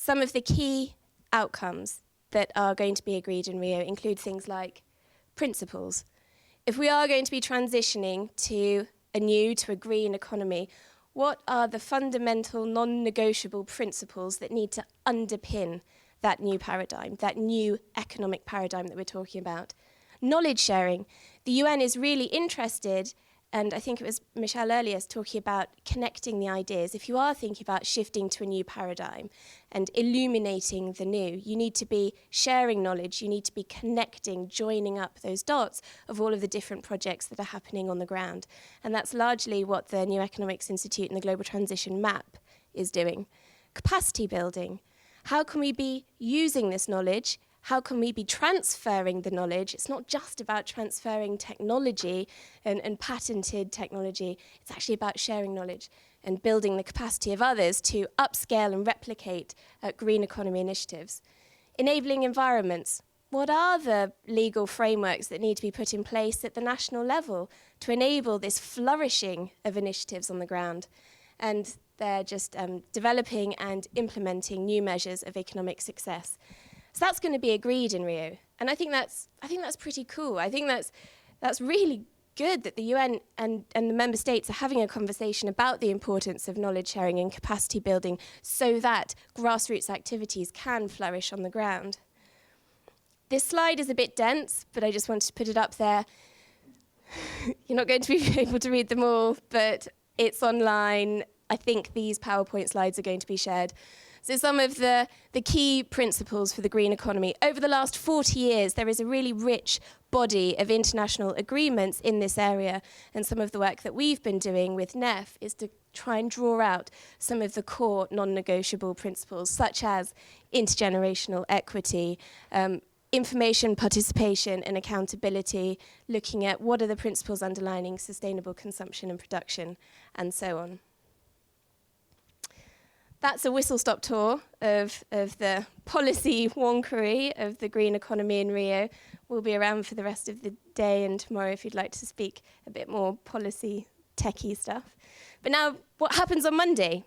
Some of the key outcomes that are going to be agreed in Rio include things like principles. If we are going to be transitioning to a green economy, what are the fundamental non-negotiable principles that need to underpin that new paradigm, that new economic paradigm that we're talking about? Knowledge sharing. The UN is really interested, and I think it was Michelle earlier talking about connecting the ideas. If you are thinking about shifting to a new paradigm and illuminating the new, you need to be sharing knowledge, you need to be connecting, joining up those dots of all of the different projects that are happening on the ground. And that's largely what the New Economics Institute and the Global Transition Map is doing. Capacity building. How can we be using this knowledge? How can we be transferring the knowledge? It's not just about transferring technology and patented technology. It's actually about sharing knowledge and building the capacity of others to upscale and replicate green economy initiatives. Enabling environments. What are the legal frameworks that need to be put in place at the national level to enable this flourishing of initiatives on the ground? And they're just developing and implementing new measures of economic success. So that's going to be agreed in Rio, and I think that's pretty cool. I think that's really good that the UN and the member states are having a conversation about the importance of knowledge sharing and capacity building so that grassroots activities can flourish on the ground. This slide is a bit dense, but I just wanted to put it up there. You're not going to be able to read them all, but it's online. I think these PowerPoint slides are going to be shared. So some of the key principles for the green economy. Over the last 40 years, there is a really rich body of international agreements in this area. And some of the work that we've been doing with NEF is to try and draw out some of the core non-negotiable principles, such as intergenerational equity, information, participation, and accountability, looking at what are the principles underlining sustainable consumption and production, and so on. That's a whistle-stop tour of the policy wonkery of the green economy in Rio. We'll be around for the rest of the day and tomorrow if you'd like to speak a bit more policy techie stuff. But now, what happens on Monday?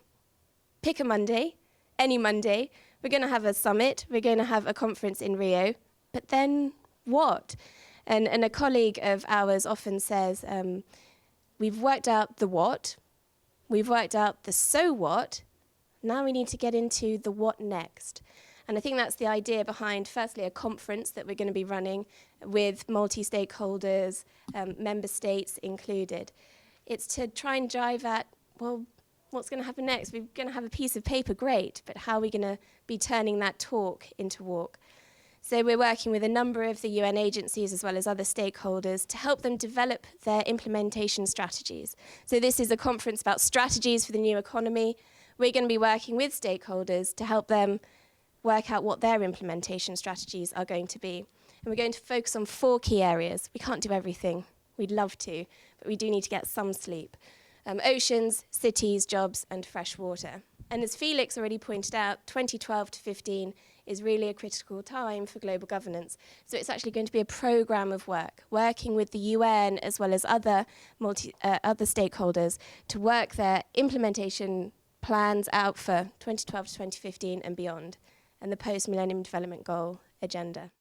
Pick a Monday, any Monday. We're going to have a summit. We're going to have a conference in Rio. But then what? And a colleague of ours often says, we've worked out the what, we've worked out the so what, now we need to get into the what next. And I think that's the idea behind, firstly, a conference that we're going to be running with multi-stakeholders, member states included. It's to try and drive at, well, what's going to happen next? We're going to have a piece of paper, great, but how are we going to be turning that talk into walk? So we're working with a number of the UN agencies as well as other stakeholders to help them develop their implementation strategies. So this is a conference about strategies for the new economy. We're going to be working with stakeholders to help them work out what their implementation strategies are going to be. And we're going to focus on 4 key areas. We can't do everything. We'd love to, but we do need to get some sleep. Oceans, cities, jobs, and fresh water. And as Felix already pointed out, 2012 to 15 is really a critical time for global governance. So it's actually going to be a program of work, working with the UN as well as other stakeholders to work their implementation plans out for 2012 to 2015 and beyond, and the post-Millennium Development Goal agenda.